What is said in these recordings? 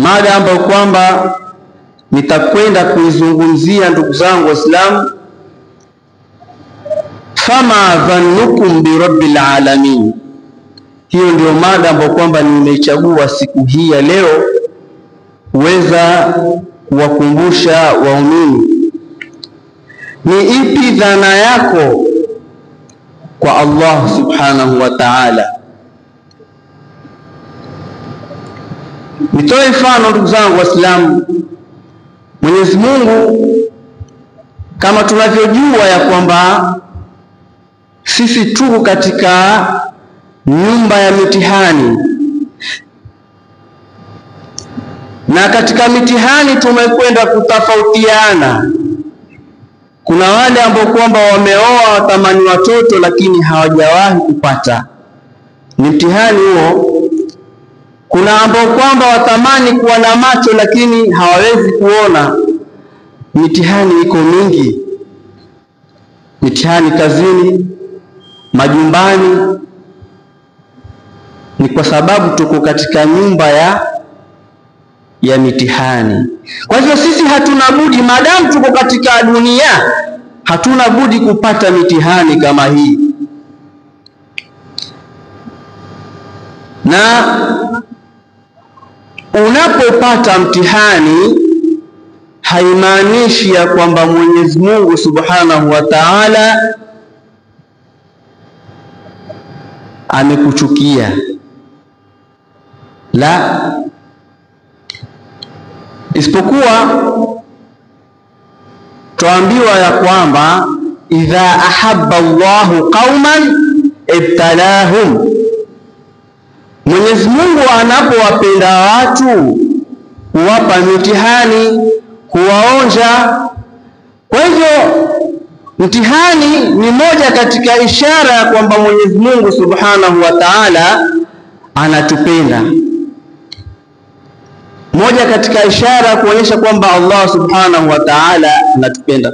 mada ambayo kwamba nitakwenda kuizungumzia, ndugu zangu Waislamu, fama dhannukum bi rabbil alamin. Hiyo ndio mada ambayo kwamba nimeichagua siku hii ya leo kuweza kuwakumbusha waumini. Ni ipi dhana yako kwa Allah subhanahu wa ta'ala? Nitoe mfano, ndugu zangu Waislamu. Mwenyezi Mungu, kama tunavyojua ya kwamba sisi tuko katika nyumba ya mitihani, na katika mitihani tumekwenda kutofautiana. Kuna wale ambao kwamba wameoa, watamani watoto lakini hawajawahi kupata, ni mtihani huo. Kuna ambao kwamba watamani kuwa na macho lakini hawawezi kuona. Mitihani iko mingi, mitihani kazini, majumbani. Ni kwa sababu tuko katika nyumba ya mitihani. Kwa hivyo sisi hatuna budi, maadamu tuko katika dunia, hatuna budi kupata mitihani kama hii. Na unapopata mtihani haimaanishi ya kwamba Mwenyezi Mungu Subhanahu wa Ta'ala amekuchukia. La, isipokuwa tuambiwa ya kwamba idha ahabba Allahu qauman ibtalahum, Mwenyezi Mungu anapowapenda watu huwapa mitihani, huwaonja. Kwa hivyo mtihani ni moja katika ishara ya kwamba Mwenyezi Mungu Subhanahu wa Ta'ala anatupenda, moja katika ishara kuonyesha kwamba Allah Subhanahu wa Ta'ala anatupenda.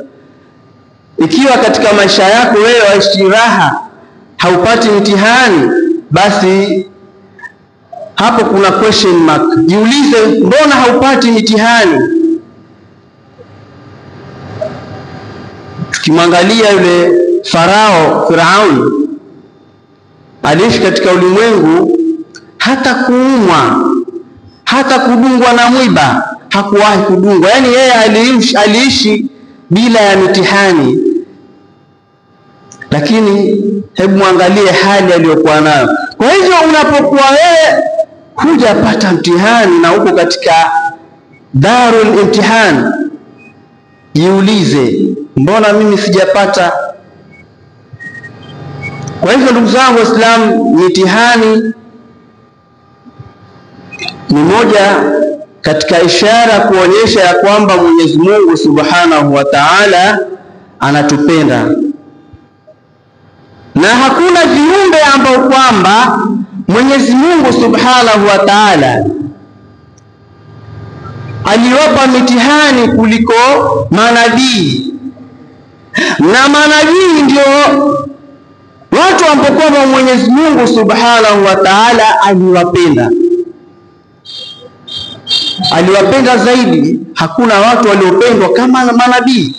Ikiwa katika maisha yako wewe waishi raha, haupati mtihani, basi hapo kuna question mark. Jiulize, mbona haupati mitihani? Tukimwangalia yule Firaun, aliishi katika ulimwengu, hata kuumwa, hata kudungwa na mwiba hakuwahi kudungwa. Yani yeye aliishi bila ya mitihani. Lakini hebu muangalie hali aliyokuwa nayo. Kwa hivyo unapokuwa wewe hujapata mtihani na uko katika darul imtihan, jiulize, mbona mimi sijapata? Kwa hivyo ndugu zangu Waislamu, mitihani ni moja katika ishara kuonyesha ya kwamba Mwenyezi Mungu Subhanahu wa Ta'ala anatupenda. Na hakuna viumbe ambao kwamba Mwenyezi Mungu Subhanahu wa Ta'ala aliwapa mitihani kuliko manabii. Na manabii ndio watu ambao kwamba Mwenyezi Mungu Subhanahu wa Ta'ala aliwapenda, aliwapenda zaidi. Hakuna watu waliopendwa kama manabii,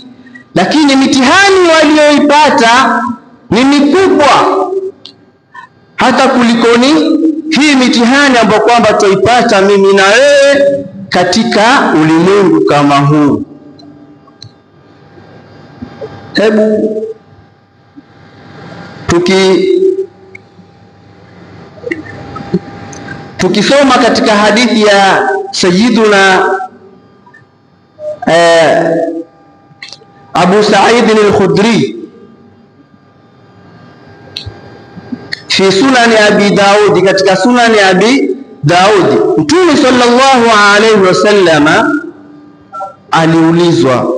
lakini mitihani walioipata ni mikubwa hata kulikoni hii mitihani ambayo kwamba tuipata mimi na wewe katika ulimwengu kama huu. Hebu tukisoma katika hadithi ya Sayyiduna Abu Sa'id al-Khudri fi sunani Abi Daud, katika sunani Abi Daud, Mtume sallallahu alayhi wasallama aliulizwa,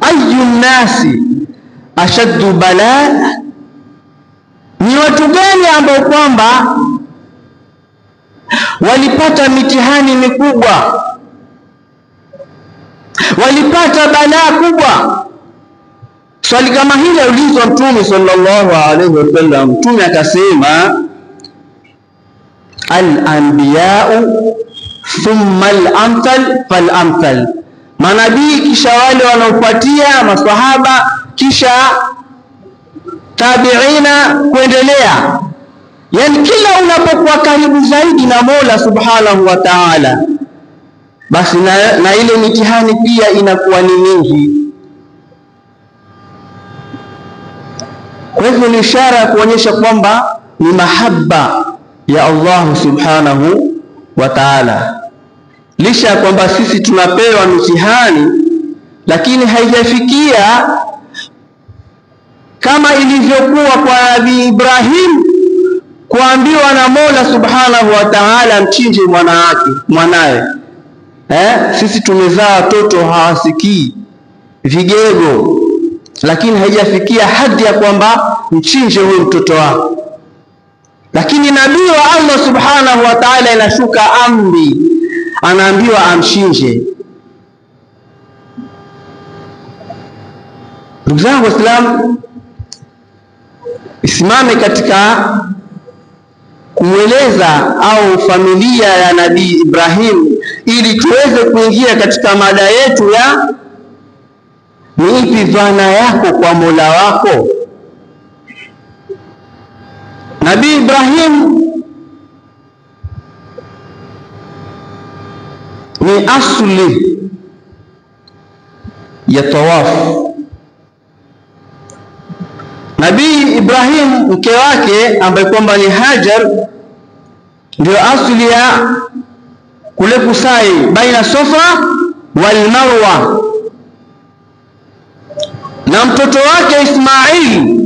ayu nasi ashaddu balaa, ni watu gani ambao kwamba walipata mitihani mikubwa, walipata balaa kubwa? Swali kama hili ulizwa Mtume sallallahu alaihi wasallam. Mtume akasema, al-anbiya'u thumma al-amthal fal-amthal, manabii kisha wale wanaofuatia maswahaba kisha tabiina kuendelea. Yani kila unapokuwa karibu zaidi na Mola Subhanahu wa Ta'ala, basi na ile mitihani pia inakuwa ni mingi. Kwa hivyo ni ishara ya kuonyesha kwamba ni mahaba ya Allah Subhanahu wa Ta'ala. Licha ya kwamba sisi tunapewa mitihani, lakini haijafikia kama ilivyokuwa kwa Nabii Ibrahim kuambiwa na Mola Subhanahu wa Ta'ala mchinje mwanawe. Sisi tumezaa watoto hawasikii, vigego, lakini haijafikia hadi ya kwamba mchinje huyo mtoto wako. Lakini nabii wa Allah Subhanahu wa Ta'ala inashuka amri, anaambiwa amchinje. Ndugu zangu Waislamu, isimame katika kumweleza au familia ya Nabii Ibrahim ili tuweze kuingia katika mada yetu ya ni ipi dhana yako kwa Mola wako. Nabii Ibrahim ni asli ya tawafu. Nabii Ibrahim mke wake ambaye kwamba ni Hajar ndio asli ya kule kusai baina Safa wal Marwa, na mtoto wake Ismail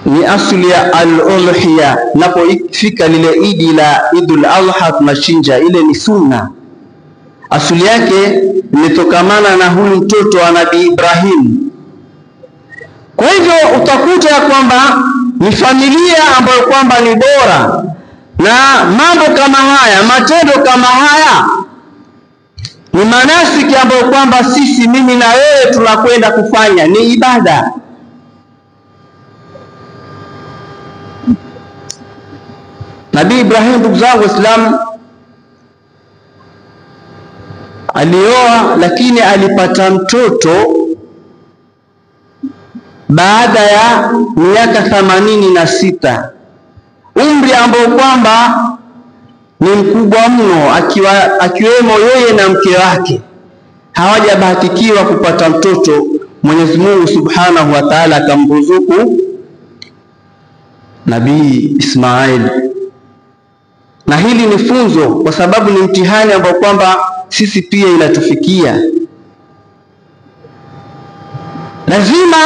ni asli ya al-udhiya. Napofika lile idi la Idul Adha tunachinja, ile ni sunna. Asili yake imetokamana na huyu mtoto wa Nabii Ibrahim. Kwa hivyo utakuta ya kwamba ni familia ambayo kwamba ni bora, na mambo kama haya, matendo kama haya ni manasiki ambayo kwamba sisi, mimi na wewe, tunakwenda kufanya, ni ibada. Nabii Ibrahim, ndugu zangu Waislamu, alioa, lakini alipata mtoto baada ya miaka 86, umri ambao kwamba ni mkubwa mno, akiwemo yeye na mke wake hawajabahatikiwa kupata mtoto. Mwenyezi Mungu Subhanahu wa Ta'ala akamruzuku Nabii Ismail. Na hili ni funzo, kwa sababu ni mtihani ambao kwamba sisi pia inatufikia. Lazima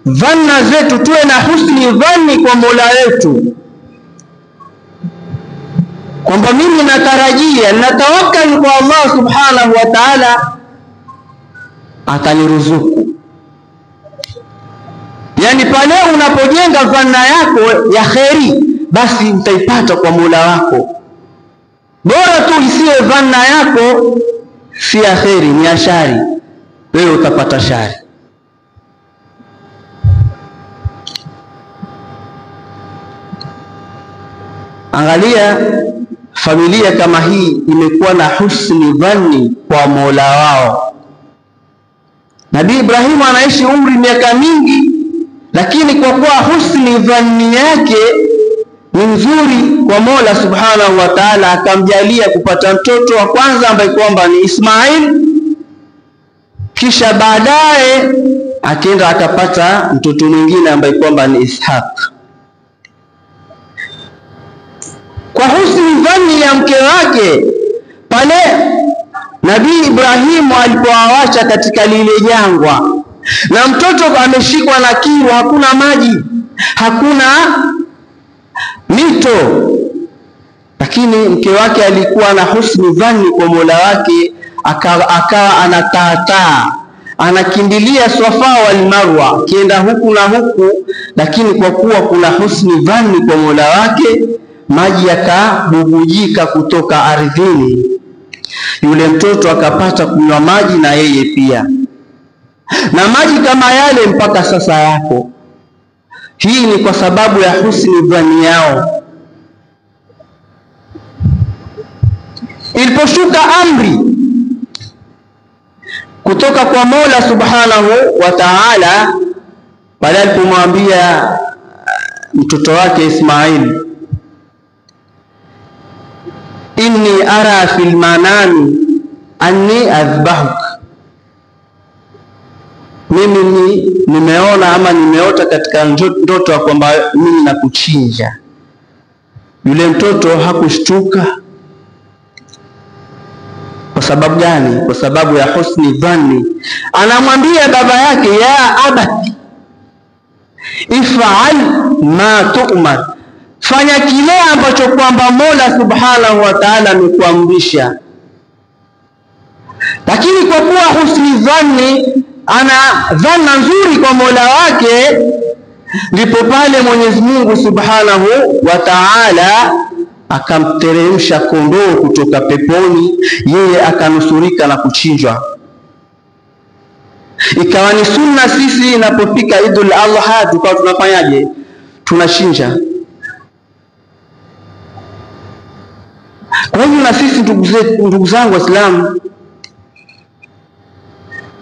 dhanna zetu tuwe na husni dhanni kwa Mola wetu, kwamba mimi natarajia, natawakal kwa Allah Subhanahu wa Ta'ala ataniruzuku. Yani pale unapojenga dhanna yako ya kheri, basi utaipata kwa Mola wako. Bora tu isiwe dhanna yako si ya kheri, ni ya shari, wewe utapata shari. Angalia familia kama hii imekuwa na husni dhanni kwa Mola wao. Nabii Ibrahim anaishi umri miaka mingi, lakini kwa kuwa husni dhanni yake ni nzuri kwa Mola Subhanahu wa Ta'ala, akamjalia kupata mtoto wa kwanza ambaye kwamba ni Ismail, kisha baadaye akaenda akapata mtoto mwingine ambaye kwamba ni Ishaq. Kwa husni dhanni ya mke wake, pale Nabii Ibrahim alipowaacha katika lile jangwa, na mtoto ameshikwa na kiu, hakuna maji, hakuna mito, lakini mke wake alikuwa na husni dhanni kwa Mola wake, akawa anataataa, anakimbilia Safa wal Marwa, kienda huku na huku, lakini kwa kuwa kuna husni dhanni kwa Mola wake, maji yakabubujika kutoka ardhini, yule mtoto akapata kunywa maji na yeye pia, na maji kama yale mpaka sasa yako. Hii ni kwa sababu ya husni dhanni yao. Iliposhuka amri kutoka kwa Mola Subhanahu wa Ta'ala, baada alipomwambia mtoto wake Ismail, inni ara fil manami anni azbahuk, mimi nimeona ama nimeota katika ndoto kwamba mimi nakuchinja. Yule mtoto hakushtuka. Kwa sababu gani? Kwa sababu ya husni dhanni. Anamwambia baba yake, ya abati if'al ma tu'mar, fanya kile ambacho kwamba Mola Subhanahu wa Ta'ala amekuamrisha. Lakini kwa kuwa husni dhanni, ana dhanna nzuri kwa Mola wake, ndipo pale Mwenyezi Mungu Subhanahu wa Ta'ala akamteremsha kondoo kutoka peponi, yeye akanusurika na kuchinjwa. Ikawa ni sunna sisi inapofika Idul Adha tukao tunafanyaje? Tunachinja. Kwa hiyo na sisi ndugu zangu Waislamu,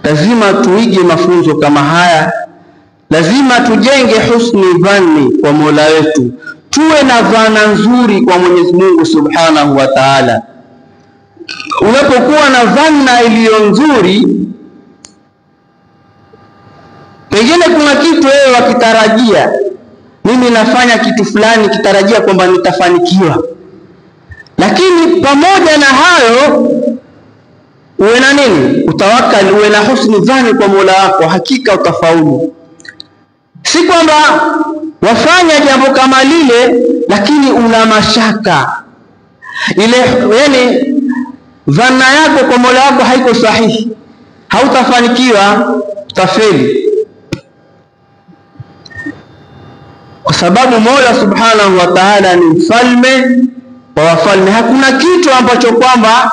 lazima tuige mafunzo kama haya. Lazima tujenge husni dhanni kwa Mola wetu, tuwe na dhana nzuri kwa Mwenyezi Mungu Subhanahu wa Ta'ala. Unapokuwa na dhana iliyo nzuri, pengine kuna kitu wewe wakitarajia, mimi nafanya kitu fulani kitarajia kwamba nitafanikiwa, lakini pamoja na hayo uwe na nini? Utawakali, uwe na husni dhani kwa Mola wako, hakika utafaulu. Si kwamba wafanya jambo kama lile lakini una mashaka, ile yani dhana yako kwa Mola wako haiko sahihi, hautafanikiwa, utafeli. Kwa sababu Mola Subhanahu wa Ta'ala ni mfalme wa wafalme, hakuna kitu ambacho kwamba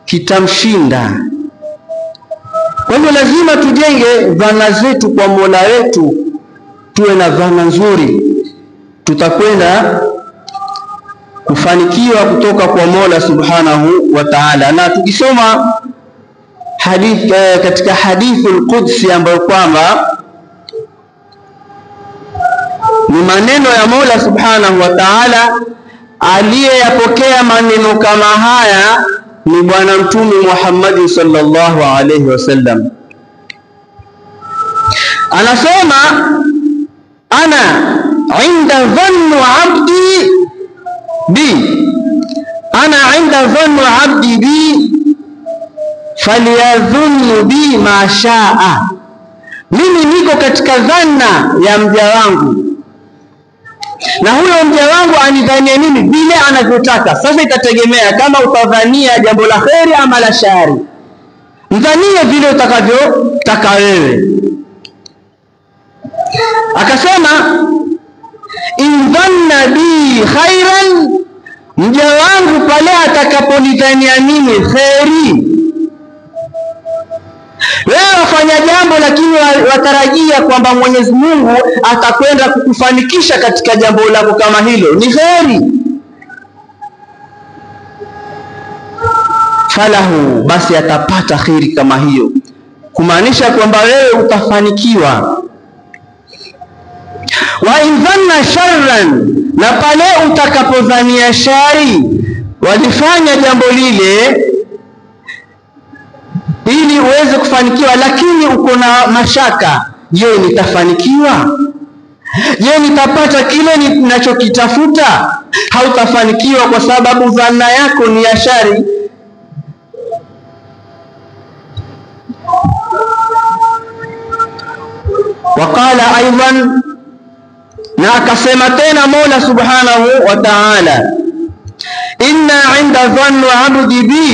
kitamshinda. Kwa hivyo lazima tujenge dhana zetu kwa Mola wetu, tuwe na dhana nzuri, tutakwenda kufanikiwa kutoka kwa Mola Subhanahu wa Ta'ala. Na tukisoma hadith katika hadithul Qudsi ambayo kwamba ni maneno ya Mola Subhanahu wa Ta'ala, aliyeyapokea maneno kama haya ni Bwana Mtume Muhammad sallallahu alaihi wasallam. Anasema, ana inda dhannu abdi bi, ana inda dhannu abdi bi falyadhunnu bi ma shaa, mimi niko katika dhanna ya mja wangu, na huyo mja wangu anidhania mimi vile anavyotaka. Sasa itategemea kama utadhania jambo la kheri ama la shari, mdhanie vile utakavyotaka wewe. Akasema, in dhanna bi khairan, mja wangu pale atakaponidhania mimi kheri. Wewe wafanya jambo lakini watarajia kwamba Mwenyezi Mungu atakwenda kukufanikisha katika jambo lako kama hilo, ni kheri. Falahu, basi atapata kheri kama hiyo, kumaanisha kwamba wewe utafanikiwa. Wa in dhanna sharran, na pale utakapodhania shari, walifanya jambo lile ili uweze kufanikiwa, lakini uko na mashaka, je, nitafanikiwa? Je, nitapata kile ninachokitafuta? Hautafanikiwa kwa sababu dhana yako ni ya shari. Waqala aidan, na akasema tena Mola Subhanahu wa Ta'ala, inna inda dhanni abdi bi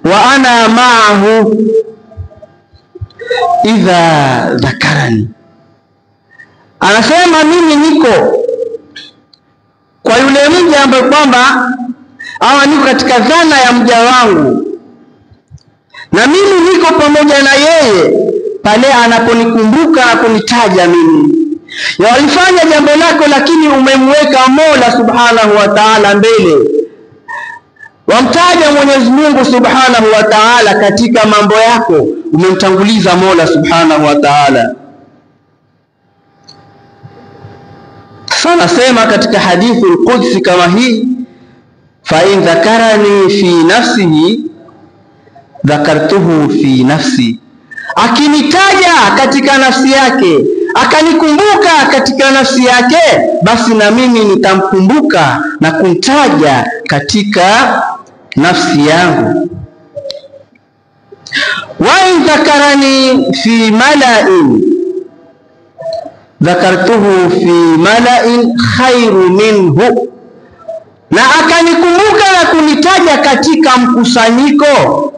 wa ana ma'ahu idha dhakarani. Anasema mimi niko kwa yule mja ambaye kwamba niko katika dhana ya mja wangu, na mimi niko pamoja na yeye pale anaponikumbuka na kunitaja mimi. Walifanya jambo lako lakini umemweka Mola Subhanahu wa Ta'ala mbele, wamtaja Mwenyezi Mungu Subhanahu wa Ta'ala katika mambo yako, umemtanguliza Mola Subhanahu wa Ta'ala. Sana sema katika hadithi al-Qudsi kama hii, fa in dhakarani fi nafsihi dhakartuhu fi nafsi, akinitaja katika nafsi yake, akanikumbuka katika nafsi yake, basi na mimi nitamkumbuka na kumtaja katika nafsi yangu. Wa in dhakarani fi mala'in dhakartuhu fi mala'in khairu minhu, na akanikumbuka na kunitaja katika mkusanyiko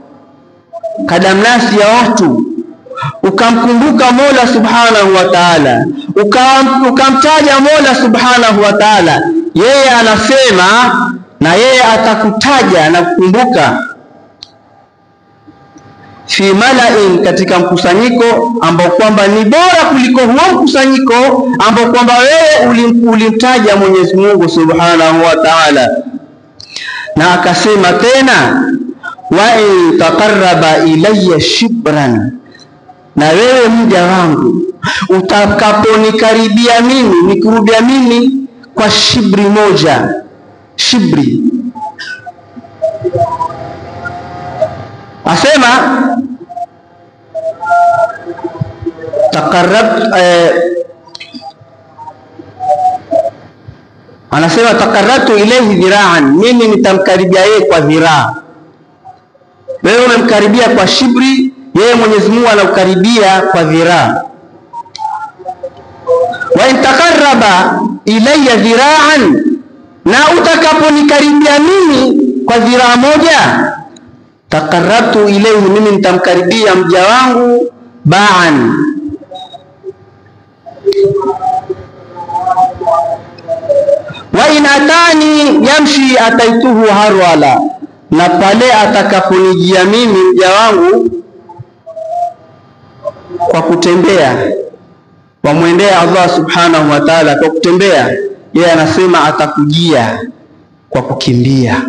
kadamnasi ya watu, ukamkumbuka Mola Subhanahu wa Ta'ala, ukamtaja Mola Subhanahu wa Ta'ala, yeye anasema na yeye atakutaja na kukumbuka fi mala'in, katika mkusanyiko ambao kwamba ni bora kuliko huo mkusanyiko ambao kwamba wewe ulimtaja Mwenyezi Mungu Subhanahu wa Ta'ala. Na akasema tena, wa in taqarraba ilayya shibran, na wewe mja wangu utakaponikaribia mimi, nikurubia mimi kwa shibri moja. Shibri asema anasema taqarrabtu ilayhi dhira'an, mimi nitamkaribia yeye kwa dhiraa. Wewe unamkaribia kwa shibri, yeye Mwenyezi Mungu anakukaribia kwa dhiraa. Wa in taqarraba ilayya dhira'an, na utakaponikaribia mimi kwa dhiraa moja, taqarrabtu ilayhi, mimi nitamkaribia mja wangu ba'an. Wa in atani yamshi ataituhu harwala, na pale atakaponijia mimi mja wangu kwa kutembea, wamwendea Allah Subhanahu wa Ta'ala kwa kutembea, yeye anasema atakujia kwa kukimbia.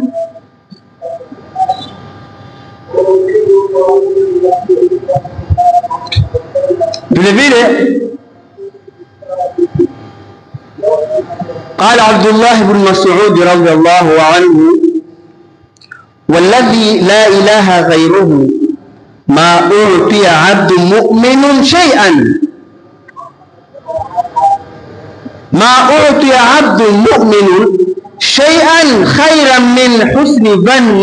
Vile vile قال عبد الله بن مسعود رضي الله عنه والذي لا إله غيره ما أعطي عبد مؤمن شيئا ما أعطي عبد مؤمن شيئا خيرا من حسن ظن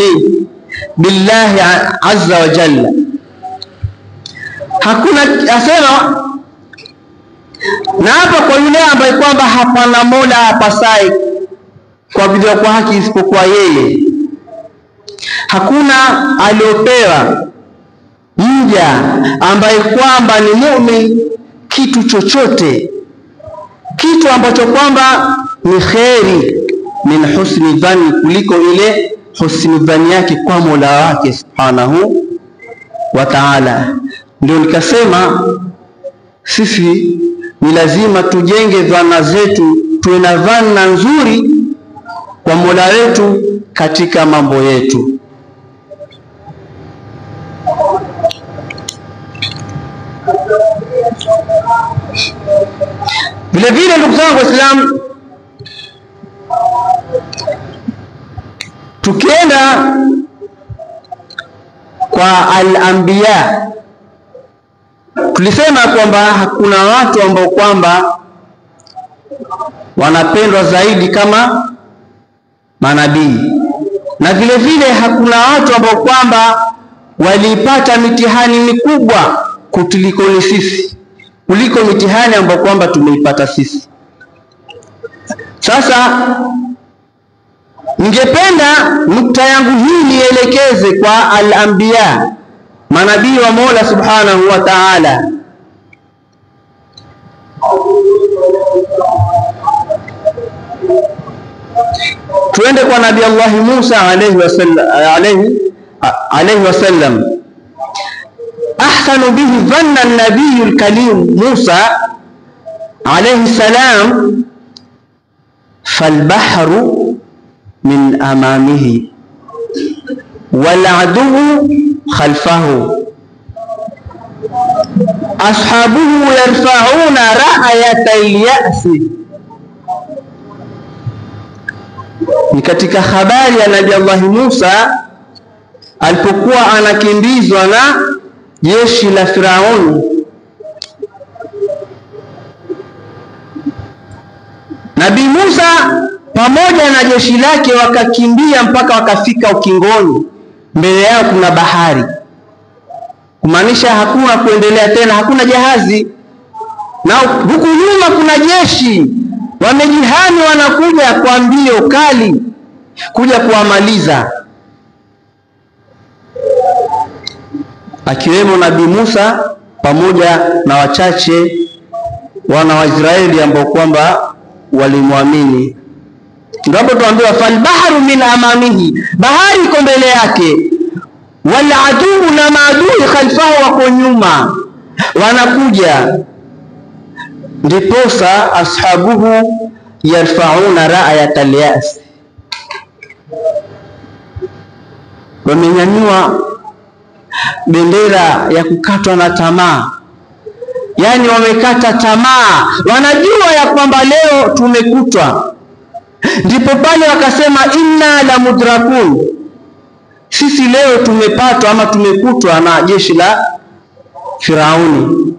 بالله عز وجل. Hakuna asema, na hapa kwa yule ambaye kwamba hapana mola apasaye kuabudiwa kwa haki isipokuwa yeye, hakuna aliopewa mja ambaye kwamba ni muumini kitu chochote, kitu ambacho kwamba ni kheri min husni dhani, kuliko ile husni dhani yake kwa mola wake Subhanahu wa Ta'ala. Ndio nikasema sisi ni lazima tujenge dhana zetu, tuwe na dhana nzuri kwa mola wetu katika mambo yetu. Vile vile ndugu zangu Waislamu, tukienda kwa al-anbiya, tulisema kwamba hakuna watu ambao kwamba wanapendwa zaidi kama manabii, na vile vile hakuna watu ambao kwamba walipata mitihani mikubwa kuliko sisi, kuliko mitihani ambayo kwamba tumeipata sisi. Sasa ningependa nukta yangu hii nielekeze kwa al-anbiya, manabii wa Mola Subhanahu wa Ta'ala. Tuende kwa Nabii Allah Musa alayhi wasallam. Ahsanu bihi dhanna an-nabiy al-kalim Musa alayhi salam, falbahru min amamihi. wal aduwwu khalfahu ashabuhu yarfa'una ra'yatal ya'si. Ni katika habari ya Nabii Allah Musa alipokuwa anakimbizwa na jeshi la Firauni. Nabii Musa pamoja na jeshi lake wakakimbia mpaka wakafika ukingoni. Mbele yao kuna bahari, kumaanisha hakuna kuendelea tena, hakuna jahazi. Na huku nyuma kuna jeshi wamejihami, wanakuja kwa mbio kali kuja kuwamaliza, akiwemo Nabii Musa pamoja na wachache wana wa Israeli ambao kwamba walimwamini. Ndipo tuambiwa fal bahru min amamihi, bahari iko mbele yake, wal adu na maadui khalfahu, wako nyuma wanakuja. Ndiposa ashabuhu yarfa'una ra'yatal ya'si, wamenyanyua bendera ya kukatwa na tamaa. Yani wamekata tamaa, wanajua ya kwamba leo tumekutwa. Ndipo pale wakasema inna la mudrakun, sisi leo tumepatwa ama tumekutwa na jeshi la Firauni.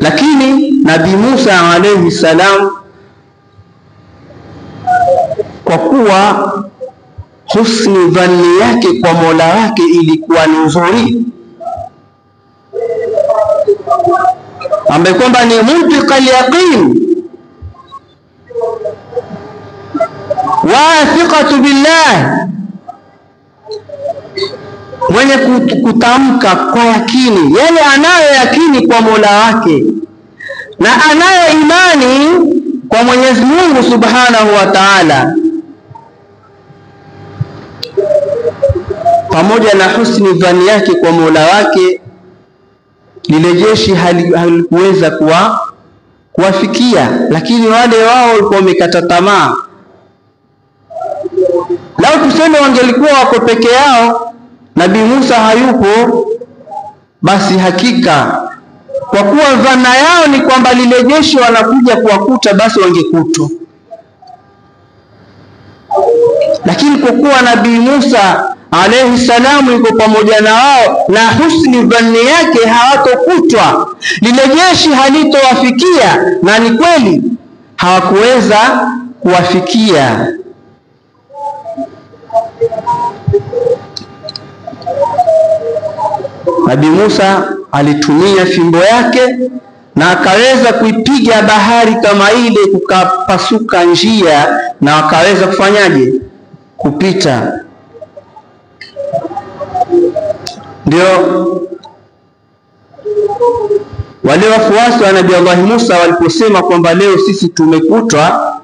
Lakini Nabii Musa alayhi salam, kwa kuwa husni dhanni yake kwa Mola wake ilikuwa ni nzuri, ambaye kwamba ni muntiqal yaqin wa thiqatu billah, mwenye kutamka kwa yakini, yale anayo yakini kwa Mola wake na anayo imani kwa Mwenyezi Mungu Subhanahu wa Ta'ala, pamoja na husni dhani yake kwa Mola wake, lile jeshi halikuweza kuwafikia. Lakini wale wao walikuwa wamekata tamaa. Lao tuseme wangelikuwa wako peke yao, Nabii Musa hayupo, basi hakika kwa kuwa dhana yao ni kwamba lile jeshi wanakuja kuwakuta, basi wangekutwa. Lakini kwa kuwa Nabii Musa alayhi salamu yuko pamoja na wao na husni dhanni yake hawatokutwa, lile jeshi halitowafikia, na ni kweli hawakuweza kuwafikia. Nabii Musa alitumia fimbo yake na akaweza kuipiga bahari kama ile, kukapasuka njia na wakaweza kufanyaje? Kupita. Ndio wale wafuasi wa Nabii Allah Musa waliposema kwamba leo sisi tumekutwa,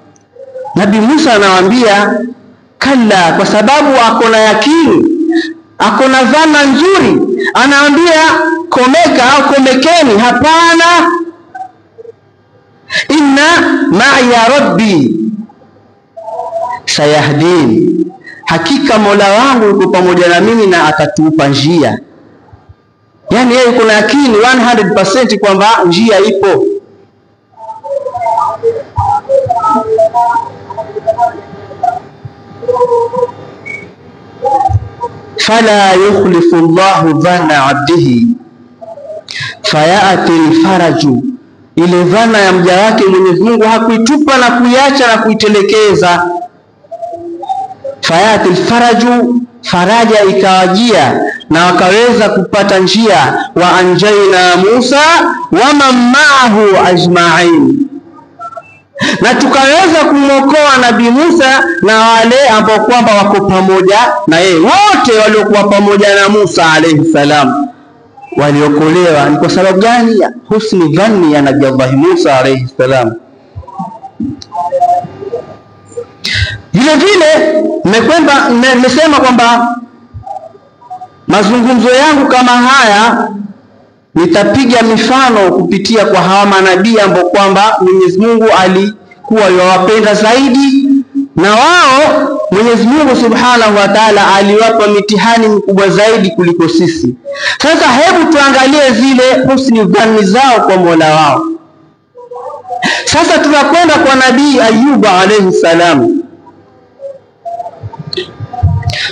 Nabii Musa anawaambia kalla, kwa sababu ako na yakini, ako na dhana nzuri. Anaambia komeka au komekeni, hapana, inna ma'a rabbi sayahdin, hakika Mola wangu yuko pamoja na mimi na atatupa njia. Yani yeye kuna yakini 100% kwamba njia ipo. Fala yukhlifu Allahu dhanna abdihi fayati alfaraju, ile dhana ya mja wake Mwenyezi Mungu hakuitupa na kuiacha na kuitelekeza. Fayati alfaraju, faraja ikawajia na wakaweza kupata njia. Wa anjaina Musa wa man ma'ahu ajma'in, na tukaweza kumwokoa Nabii Musa na wale ambao kwamba wako pamoja na yeye. Wote waliokuwa pamoja na Musa alayhi salam waliokolewa. Ni kwa sababu gani? Husni dhanni ya Nabii Allah Musa alayhi salam. Vile vile nimesema kwamba mazungumzo yangu kama haya nitapiga mifano kupitia kwa hawa manabii ambao kwamba Mwenyezi Mungu alikuwa yawapenda zaidi, na wao Mwenyezi Mungu Subhanahu wa Ta'ala aliwapa mitihani mikubwa zaidi kuliko sisi. Sasa hebu tuangalie zile husni dhanni zao kwa Mola wao. Sasa tunakwenda kwa Nabii Ayub alayhi salam,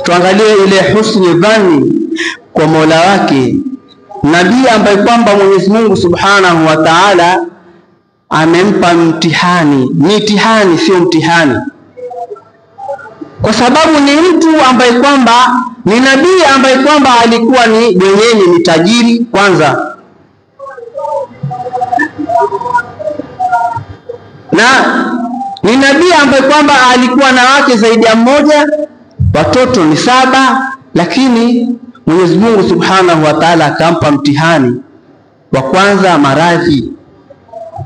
tuangalie ile husni dhanni kwa Mola wake, nabii ambaye kwamba Mwenyezi Mungu Subhanahu wa Ta'ala amempa mitihani sio mtihani, kwa sababu ni mtu ambaye kwamba ni nabii ambaye kwamba alikuwa ni mwenyewe ni tajiri kwanza, na ni nabii ambaye kwamba alikuwa na wake zaidi ya mmoja, watoto ni 7, lakini Mwenyezi Mungu Subhanahu wa Ta'ala akampa mtihani wa kwanza, maradhi,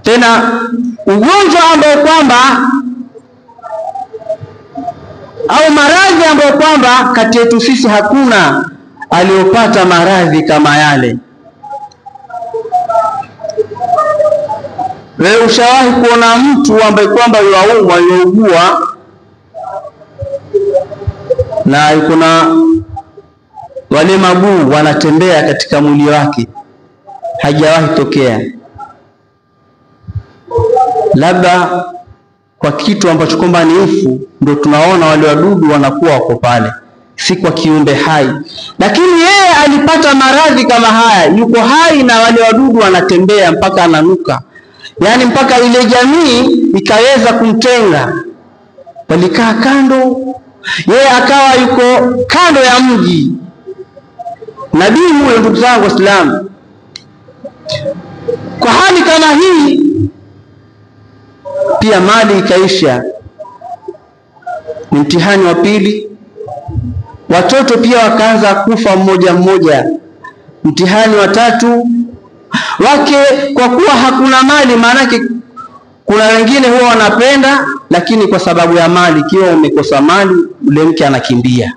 tena ugonjwa ambao kwamba au maradhi ambayo kwamba kati yetu sisi hakuna aliyopata maradhi kama yale. Wewe ushawahi kuona mtu ambaye kwamba yuaugua na yuko na wale mabuu wanatembea katika mwili wake? Hajawahi tokea, labda kwa kitu ambacho kwamba ni mfu ndio tunaona wale wadudu wanakuwa wako pale, si kwa kiumbe hai. Lakini yeye alipata maradhi kama haya, yuko hai na wale wadudu wanatembea mpaka ananuka, yani mpaka ile jamii ikaweza kumtenga, walikaa kando, yeye akawa yuko kando ya mji. Nabii huyo, ndugu zangu Waislamu, kwa hali kama hii pia mali ikaisha, ni mtihani wa pili. Watoto pia wakaanza kufa mmoja mmoja, mtihani wa tatu. Wake, kwa kuwa hakuna mali, maanake kuna wengine huwa wanapenda, lakini kwa sababu ya mali, kiwa umekosa mali ule mke anakimbia.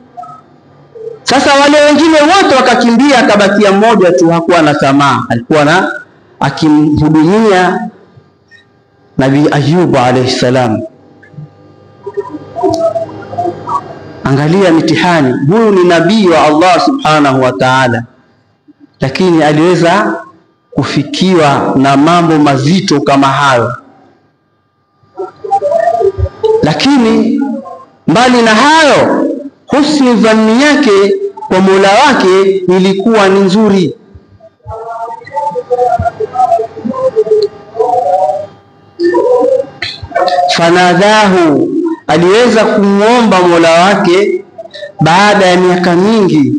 Sasa wale wengine wote wakakimbia, akabakia mmoja tu, hakuwa na tamaa, alikuwa akimhudumia Nabii Ayub alayhi salam. Angalia mitihani, huyu ni nabii wa Allah Subhanahu wa Ta'ala, lakini aliweza kufikiwa na mambo mazito kama hayo. Lakini mbali na hayo, husni dhanni yake kwa Mola wake ilikuwa ni nzuri. Fanadahu, aliweza kumwomba Mola wake baada ya miaka mingi.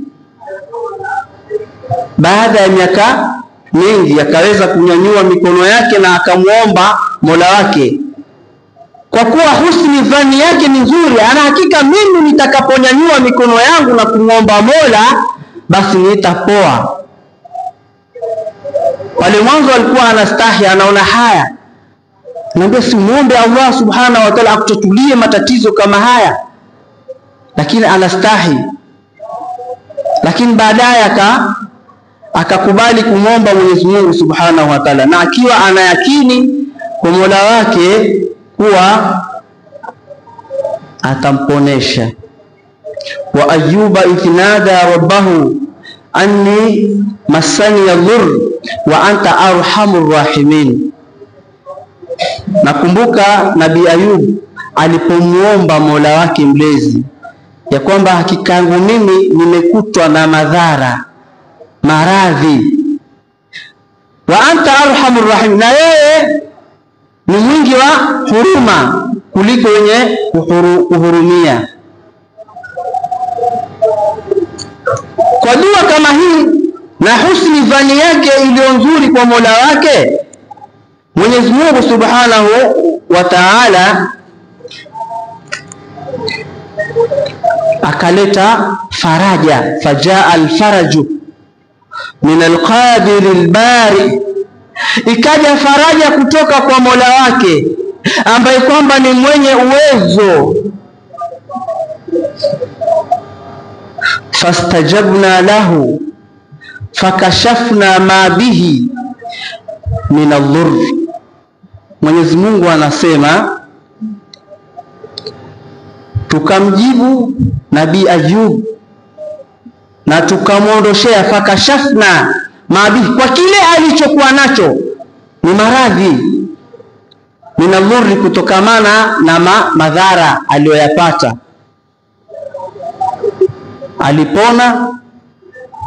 Baada ya miaka mingi akaweza kunyanyua mikono yake na akamwomba Mola wake, kwa kuwa husni dhani yake ni nzuri. Ana hakika, mimi nitakaponyanyua mikono yangu na kumwomba Mola, basi nitapoa. Wale mwanzo alikuwa anastahi, anaona haya, naambia si muombe Allah Subhanahu wa Ta'ala akututulie matatizo kama haya, lakini anastahi. Lakini baadaye akakubali kumwomba Mwenyezi Mungu Subhanahu wa Ta'ala, na akiwa anayakini kwa Mola wake kuwa atamponesha. Wa Ayuba ithnada rabbahu anni masani yadhur wa anta arhamur rahimin. Nakumbuka Nabii Ayub alipomuomba Mola wake mlezi ya kwamba hakika yangu mimi nimekutwa na madhara, maradhi, wa anta arhamur rahim, na yeye ni mwingi wa huruma kuliko wenye kuhurumia. Kwa dua kama hii na husni dhani yake iliyo nzuri kwa Mola wake, Mwenyezi Mungu Subhanahu wa Ta'ala akaleta faraja. Fajaa alfaraju min alqadir albari, ikaja faraja kutoka kwa Mola wake ambaye kwamba ni mwenye uwezo. Fastajabna lahu fakashafna ma bihi min adh-dhurr. Mwenyezi Mungu anasema tukamjibu Nabii Ayub na tukamwondoshea fakashafna mabihi, kwa kile alichokuwa nacho ni maradhi, minadhurri, kutokamana na madhara aliyoyapata. Alipona,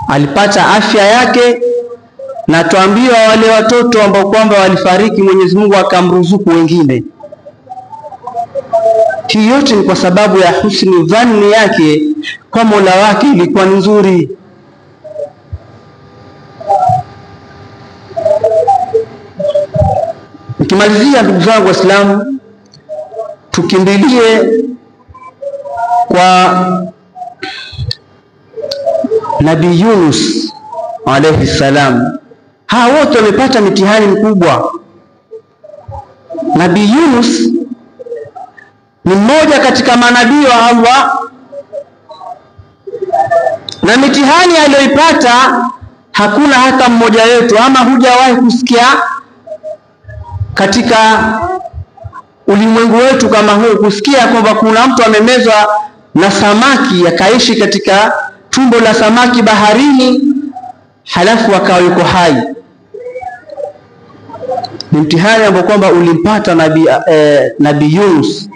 alipata afya yake, na tuambiwa wale watoto ambao kwamba walifariki Mwenyezi Mungu akamruzuku wengine. Hii yote ni kwa sababu ya husni dhanni yake kwa Mola wake ilikuwa nzuri. Nikimalizia, ndugu zangu Waislamu, tukimbilie kwa Nabii Yunus alayhi salam. Hawa wote wamepata mitihani mkubwa. Nabii Yunus ni mmoja katika manabii wa Allah, na mitihani aliyoipata hakuna hata mmoja wetu, ama hujawahi kusikia katika ulimwengu wetu kama huu, kusikia kwamba kuna mtu amemezwa na samaki akaishi katika tumbo la samaki baharini, halafu akawa yuko hai. Ni mtihani ambao kwamba ulimpata Nabii Yunus.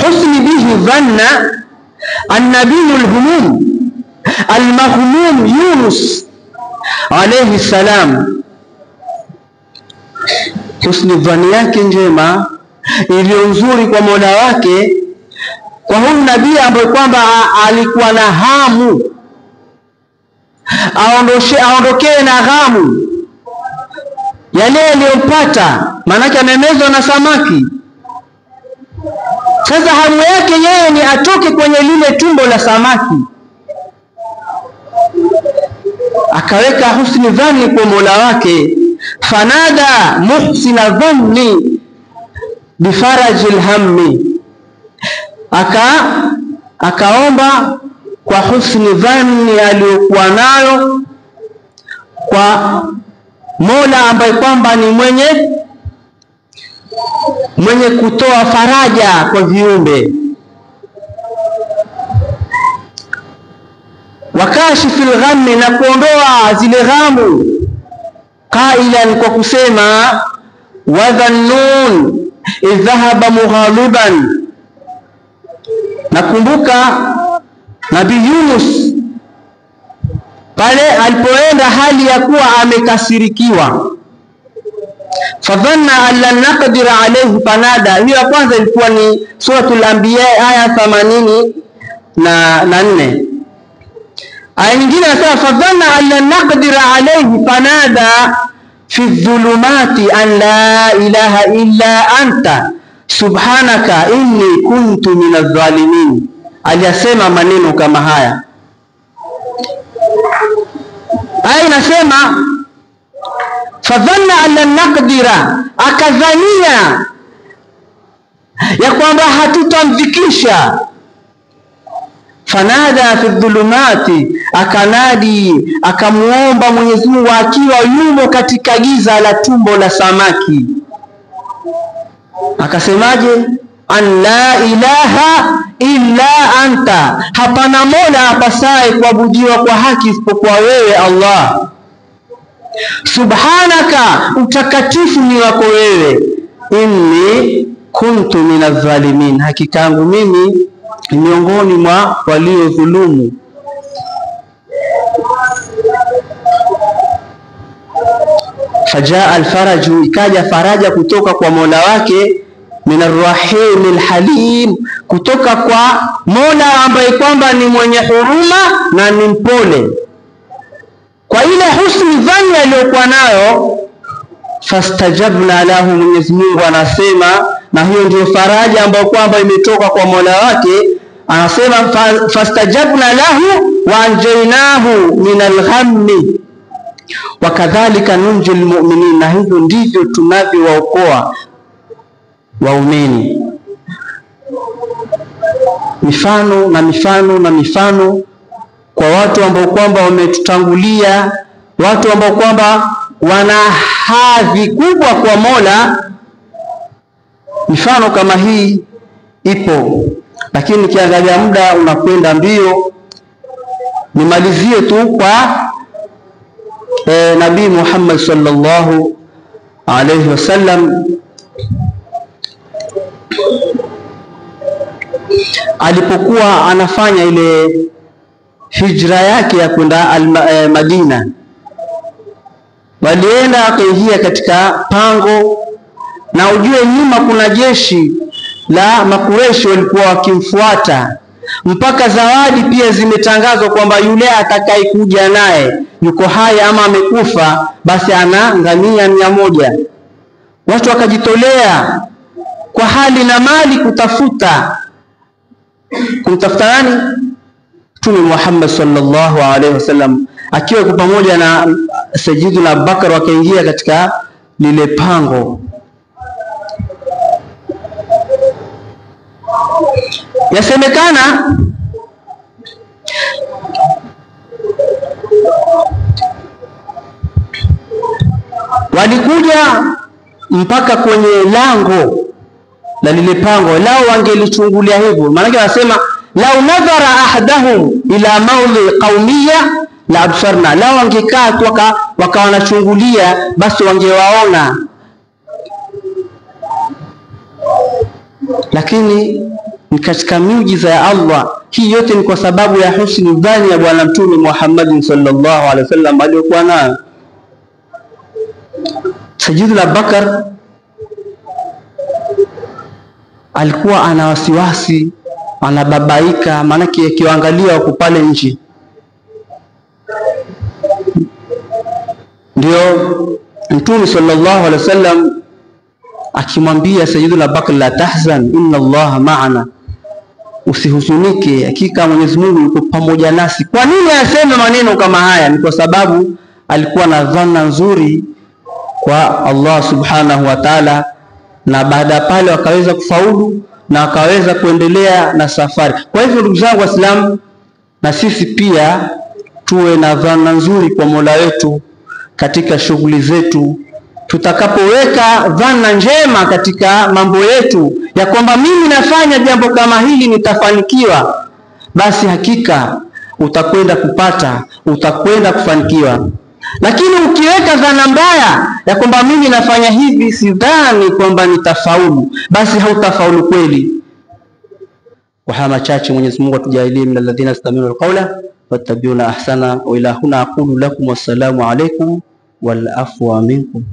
Husni bihi dhanna an-nabiyul humum al-mahmum Yunus alayhi salam. Husni dhani yake njema iliyo nzuri kwa Mola wake, kwa huyu nabii ambaye kwamba alikuwa na hamu aondokee na ghamu yale aliyopata, maanake amemezwa na samaki. Sasa hamu yake yeye ni atoke kwenye lile tumbo la samaki. Akaweka husni dhani kwa Mola wake, fanada muhsina dhanni bifarajil hammi, akaomba kwa husni dhani aliyokuwa nayo kwa Mola ambaye kwamba ni mwenye kutoa faraja kwa viumbe, wakashifil ghammi, na kuondoa zile ghamu, qailan, kwa kusema wadhannun idh dhahaba mughaliban. Nakumbuka Nabii Yunus pale alipoenda hali ya kuwa amekasirikiwa, fadhanna an lan naqdira alayhi fanada. Hiyo ya kwanza ilikuwa ni suratul Anbiya aya 84. Aya nyingine inasema fadhanna an lan naqdira alayhi fanada fi dhulumati an la ilaha illa anta subhanaka inni kuntu minadh dhalimin. Aliyasema maneno kama haya. Aya inasema fadhanna an lan naqdira, akadhania ya kwamba hatutamfikisha. Fanada fi dhulumati, akanadi, akamuomba Mwenyezi Mungu akiwa yumo katika giza la tumbo la samaki. Akasemaje? An la ilaha illa anta, hapana mola apasaye kuabudiwa kwa haki isipokuwa wewe Allah. Subhanaka, utakatifu ni wako wewe. Inni kuntu minadh dhalimin, hakika yangu mimi ni miongoni mwa walio dhulumu. Fajaa alfaraju, ikaja faraja kutoka kwa Mola wake, minarrahimil halim, kutoka kwa Mola ambaye kwamba ni mwenye huruma na ni mpole. Kwa ile husni dhani aliyokuwa nayo, fastajabna lahu, Mwenyezi Mungu anasema, na hiyo ndio faraja ambayo kwamba imetoka kwa Mola wake. Anasema fastajabna lahu wa anjaynahu minal ghammi wa kadhalika nunjil mu'minin, na hivyo ndivyo tunavyowaokoa waumini. Mifano na mifano na mifano kwa watu ambao kwamba wametutangulia, watu ambao kwamba wana hadhi kubwa kwa Mola, Mifano kama hii ipo, lakini kiangalia muda unakwenda mbio. Nimalizie tu kwa Nabii Muhammad sallallahu alayhi wasallam alipokuwa anafanya ile hijra yake ya kwenda Madina, walienda akaingia katika pango, na ujue nyuma kuna jeshi la Makureshi walikuwa wakimfuata, mpaka zawadi pia zimetangazwa kwamba yule atakayekuja naye yuko hai ama amekufa, basi ana ngamia 100. Watu wakajitolea kwa hali na mali kumtafuta nani? Mtume Muhammad sallallahu alaihi wasallam, akiwa pamoja na Sayyidina Abubakar, wakaingia katika lile pango. Yasemekana walikuja mpaka kwenye lango la lile pango. Lao wangelichungulia hivyo, maana wanasema lau nadhara ahadahum ila mawli qaumiyya la absarna, lao wangekaa tu wakawa wanachungulia, basi wangewaona. Lakini ni katika miujiza ya Allah. Hii yote ni kwa sababu ya husni dhani ya Bwana Mtume Muhammad sallallahu alaihi wasallam aliyokuwa nayo. Sayyidina Abubakar alikuwa ana wasiwasi, anababaika, maana akiangalia wako pale nje. Ndio Mtume sallallahu alaihi wasallam akimwambia Sayyidina Abubakar, la tahzan inna Allah ma'ana, usihuzunike, hakika Mwenyezi Mungu yuko pamoja nasi. Kwa nini aseme maneno kama haya? Ni kwa sababu alikuwa na dhana nzuri kwa Allah subhanahu wa ta'ala, na baada pale wakaweza kufaulu na wakaweza kuendelea na safari. Kwa hivyo ndugu zangu Waislamu, na sisi pia tuwe na dhana nzuri kwa Mola wetu katika shughuli zetu. Tutakapoweka dhana njema katika mambo yetu ya kwamba mimi nafanya jambo kama hili nitafanikiwa, basi hakika utakwenda kupata, utakwenda kufanikiwa. Lakini ukiweka dhana mbaya ya kwamba mimi nafanya hivi sidhani kwamba nitafaulu, basi hautafaulu kweli. Kwa haya machache, Mwenyezi Mungu atujalie min alladhina yastami'una alqawla wattabi'una ahsana. Wa ila huna aqulu lakum wassalamu alaykum wal afwa minkum.